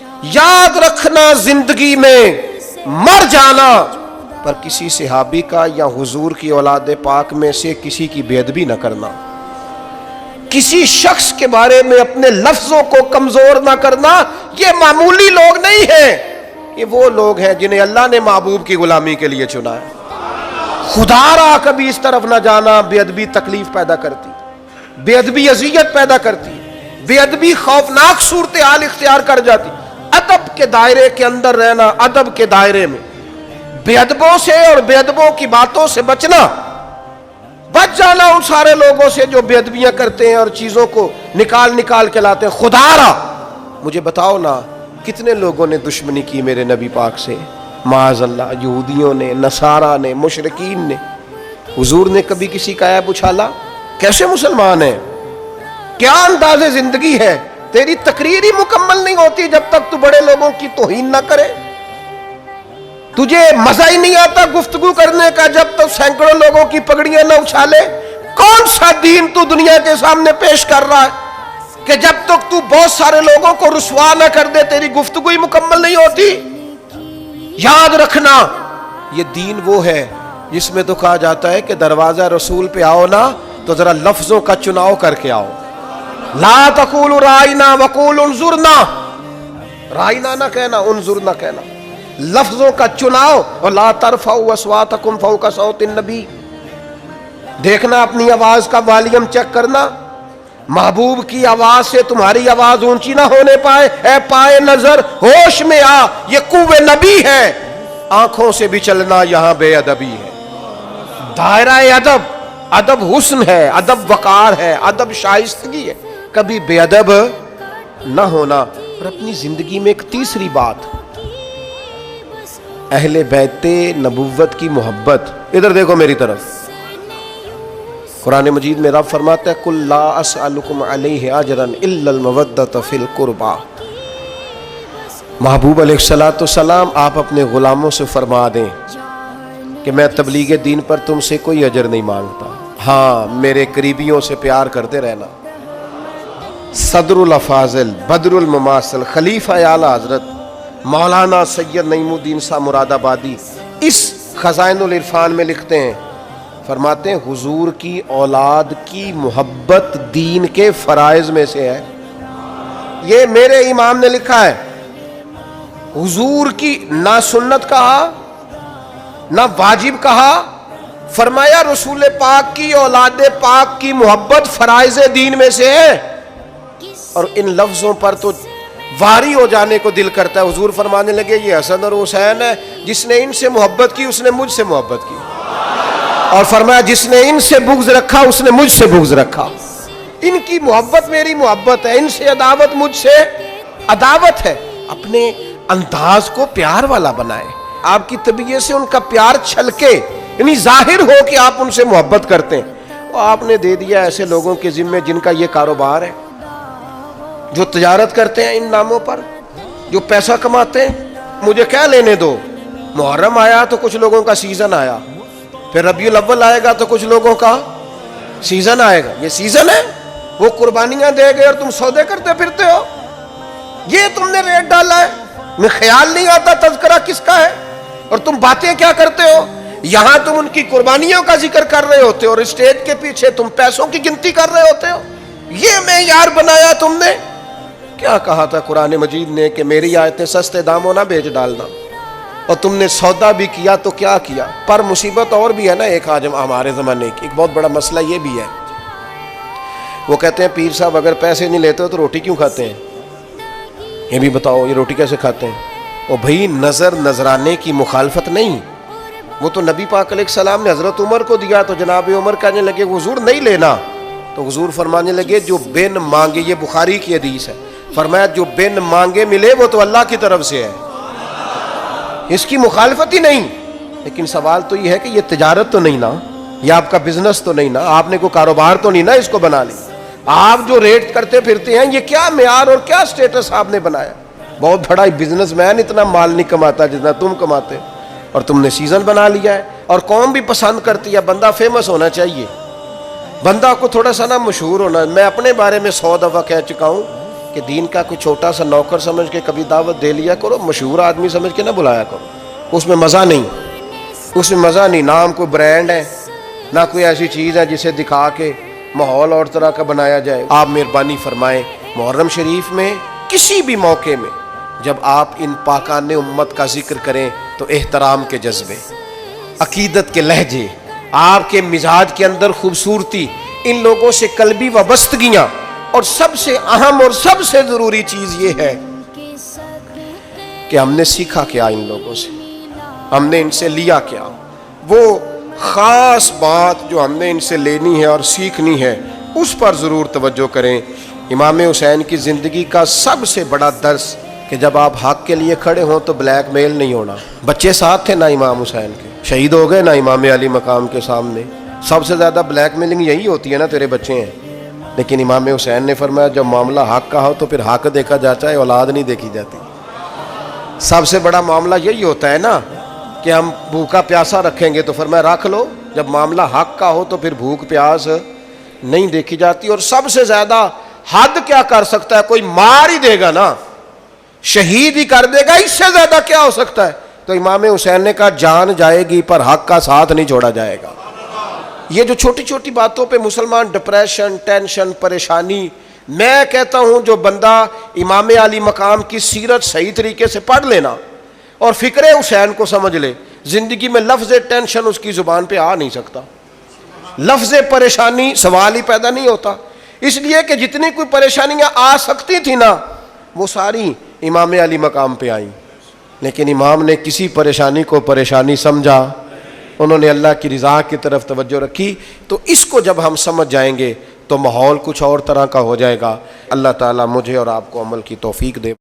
یاد رکھنا زندگی میں مر جانا پر کسی صحابی کا یا حضور کی اولاد پاک میں سے کسی کی بے ادبی نہ کرنا، کسی شخص کے بارے میں اپنے لفظوں کو کمزور نہ کرنا۔ یہ معمولی لوگ نہیں ہیں، یہ وہ لوگ ہیں جنہیں اللہ نے محبوب کی غلامی کے لیے چنا ہے۔ خدا را کبھی اس طرف نہ جانا، بے ادبی تکلیف پیدا کرتی، بے ادبی اذیت پیدا کرتی، بے ادبی خوفناک صورتحال اختیار کر جاتی۔ ادب کے دائرے کے اندر رہنا، ادب کے دائرے میں بے ادبوں سے اور بے ادبوں کی باتوں سے بچنا، بچ جانا ان سارے لوگوں سے جو بے ادبیاں کرتے ہیں اور چیزوں کو نکال کے لاتے ہیں۔ خدا را مجھے بتاؤ نا کتنے لوگوں نے دشمنی کی میرے نبی پاک سے، معاذ اللہ، یہودیوں نے، نصارہ نے، مشرکین نے۔ حضور نے کبھی کسی کا عیب اچھالا؟ کیسے مسلمان ہیں؟ کیا انداز زندگی ہے؟ تیری تقریر ہی مکمل نہیں ہوتی جب تک تو بڑے لوگوں کی توہین نہ کرے۔ تجھے مزہ ہی نہیں آتا گفتگو کرنے کا جب تک سینکڑوں لوگوں کی پگڑیاں نہ اچھالے۔ کون سا دین تو دنیا کے سامنے پیش کر رہا ہے کہ جب تک تو بہت سارے لوگوں کو رسوا نہ کر دے تیری گفتگو ہی مکمل نہیں ہوتی؟ یاد رکھنا یہ دین وہ ہے جس میں تو کہا جاتا ہے کہ دروازہ رسول پہ آؤ نا تو ذرا لفظوں کا چناؤ کر کے آؤ۔ لا تقولوا رائنا وقولوا انظرنا، رائنا نہ کہنا، انظرنا کہنا، لفظوں کا چناؤ۔ اور لا ترفعوا اصواتکم فوق صوت النبی، دیکھنا اپنی آواز کا والیوم چیک کرنا، محبوب کی آواز سے تمہاری آواز اونچی نہ ہونے پائے۔ اے پائے نظر ہوش میں آ، یہ قوت نبی ہے، آنکھوں سے بھی چلنا یہاں بے ادبی ہے۔ دائرہ ادب، ادب حسن ہے، ادب وقار ہے، ادب شائستگی ہے، کبھی بے ادب نہ ہونا۔ اور اپنی زندگی میں ایک تیسری بات، اہل بیت نبوت کی محبت۔ ادھر دیکھو میری طرف، قرآن مجید میں رب فرماتا ہے قُلْ لَا أَسْأَلُكُمْ عَلَيْهِ أَجْرًا إِلَّا الْمَوَدَّةَ فِي الْقُرْبَى۔ محبوب علیہ السلام آپ اپنے غلاموں سے فرما دیں کہ میں تبلیغ دین پر تم سے کوئی اجر نہیں مانگتا، ہاں میرے قریبیوں سے پیار کرتے رہنا۔ صدر الافاضل، بدر المماثل، خلیفہ اعلیٰ حضرت مولانا سید نعیم الدین صاحب مراد آبادی اس خزائن العرفان میں لکھتے ہیں، فرماتے ہیں حضور کی اولاد کی محبت دین کے فرائض میں سے ہے۔ یہ میرے امام نے لکھا ہے۔ حضور کی نہ سنت کہا نہ واجب کہا، فرمایا رسول پاک کی اولاد پاک کی محبت فرائض دین میں سے ہے۔ اور ان لفظوں پر تو واری ہو جانے کو دل کرتا ہے۔ حضور فرمانے لگے یہ حسن اور حسین ہے، جس نے ان سے محبت کی اس نے مجھ سے محبت کی، اور فرمایا جس نے ان سے بغض رکھا اس نے مجھ سے بغض رکھا۔ ان کی محبت میری محبت ہے، ان سے عداوت مجھ سے عداوت ہے۔ اپنے انداز کو پیار والا بنائیں، آپ کی طبیعت سے ان کا پیار چھلکے، یعنی ظاہر ہو کہ آپ ان سے محبت کرتے ہیں۔ اور آپ نے دے دیا ایسے لوگوں کے ذمے جن کا یہ کاروبار ہے، جو تجارت کرتے ہیں ان ناموں پر، جو پیسہ کماتے ہیں۔ مجھے کیا لینے دو، محرم آیا تو کچھ لوگوں کا سیزن آیا، پھر ربیع الاول آئے گا تو کچھ لوگوں کا سیزن آئے گا۔ یہ سیزن ہے، وہ قربانیاں دے گئے اور تم سودے کرتے پھرتے ہو۔ یہ تم نے ریٹ ڈالا ہے، میں خیال نہیں آتا تذکرہ کس کا ہے، اور تم باتیں کیا کرتے ہو۔ یہاں تم ان کی قربانیوں کا ذکر کر رہے ہوتے ہو اور اسٹیج کے پیچھے تم پیسوں کی گنتی کر رہے ہوتے ہو۔ یہ معیار بنایا تم نے۔ کیا کہا تھا قرآن مجید نے کہ میری آیتیں سستے داموں نہ بیچ ڈالنا، اور تم نے سودا بھی کیا تو کیا کیا۔ پر مصیبت اور بھی ہے نا، ایک آج ہمارے زمانے کی ایک بہت بڑا مسئلہ یہ بھی ہے، وہ کہتے ہیں پیر صاحب اگر پیسے نہیں لیتے ہو تو روٹی کیوں کھاتے ہیں؟ یہ بھی بتاؤ یہ روٹی کیسے کھاتے ہیں؟ اور بھئی نظر نذرانے کی مخالفت نہیں، وہ تو نبی پاک علیہ السلام نے حضرت عمر کو دیا تو جناب عمر کہنے لگے حضور نہیں لینا، تو حضور فرمانے لگے جو بن مانگے، یہ بخاری کی حدیث ہے، فرمایا جو بن مانگے ملے وہ تو اللہ کی طرف سے ہے، اس کی مخالفت ہی نہیں۔ لیکن سوال تو یہ ہے کہ یہ تجارت تو نہیں نا، یہ آپ کا بزنس تو نہیں نا، آپ نے کوئی کاروبار تو نہیں نا اس کو بنا لی۔ آپ جو ریٹ کرتے پھرتے ہیں یہ کیا معیار اور کیا سٹیٹس آپ نے بنایا؟ بہت بڑا بزنس مین اتنا مال نہیں کماتا جتنا تم کماتے، اور تم نے سیزن بنا لیا ہے۔ اور قوم بھی پسند کرتی ہے، بندہ فیمس ہونا چاہیے، بندہ کو تھوڑا سا نا مشہور ہونا۔ میں اپنے بارے میں 100 دفعہ کہہ چکا ہوں کہ دین کا کوئی چھوٹا سا نوکر سمجھ کے کبھی دعوت دے لیا کرو، مشہور آدمی سمجھ کے نہ بلایا کرو، اس میں مزہ نہیں، اس میں مزہ نہیں، نام کوئی برانڈ ہے نہ کوئی ایسی چیز ہے جسے دکھا کے ماحول اور طرح کا بنایا جائے۔ آپ مہربانی فرمائیں محرم شریف میں کسی بھی موقع میں جب آپ ان پاکان امت کا ذکر کریں تو احترام کے جذبے، عقیدت کے لہجے، آپ کے مزاج کے اندر خوبصورتی، ان لوگوں سے قلبی وابستگیاں، اور سب سے اہم اور سب سے ضروری چیز یہ ہے کہ ہم نے سیکھا کیا ان لوگوں سے، ہم نے ان سے لیا کیا، وہ خاص بات جو ہم نے ان سے لینی ہے اور سیکھنی ہے اس پر ضرور توجہ کریں۔ امام حسین کی زندگی کا سب سے بڑا درس کہ جب آپ حق کے لیے کھڑے ہوں تو بلیک میل نہیں ہونا۔ بچے ساتھ تھے نا امام حسین کے، شہید ہو گئے نا امام علی مقام کے سامنے، سب سے زیادہ بلیک میلنگ یہی ہوتی ہے نا، تیرے بچے ہیں، لیکن امام حسین نے فرمایا جب معاملہ حق کا ہو تو پھر حق دیکھا جاتا ہے، اولاد نہیں دیکھی جاتی۔ سب سے بڑا معاملہ یہی ہوتا ہے نا کہ ہم بھوکا پیاسا رکھیں گے، تو فرمایا رکھ لو، جب معاملہ حق کا ہو تو پھر بھوک پیاس نہیں دیکھی جاتی۔ اور سب سے زیادہ حد کیا کر سکتا ہے؟ کوئی مار ہی دے گا نا، شہید ہی کر دے گا، اس سے زیادہ کیا ہو سکتا ہے؟ تو امام حسین نے کہا جان جائے گی پر حق کا ساتھ نہیں چھوڑا جائے گا۔ یہ جو چھوٹی چھوٹی باتوں پہ مسلمان ڈپریشن، ٹینشن، پریشانی، میں کہتا ہوں جو بندہ امام علی مقام کی سیرت صحیح طریقے سے پڑھ لینا اور فکر حسین کو سمجھ لے، زندگی میں لفظ ٹینشن اس کی زبان پہ آ نہیں سکتا، لفظ پریشانی سوال ہی پیدا نہیں ہوتا، اس لیے کہ جتنی کوئی پریشانیاں آ سکتی تھی نا وہ ساری امام علی مقام پہ آئیں، لیکن امام نے کسی پریشانی کو پریشانی سمجھا، انہوں نے اللہ کی رضا کی طرف توجہ رکھی۔ تو اس کو جب ہم سمجھ جائیں گے تو ماحول کچھ اور طرح کا ہو جائے گا۔ اللہ تعالیٰ مجھے اور آپ کو عمل کی توفیق دے۔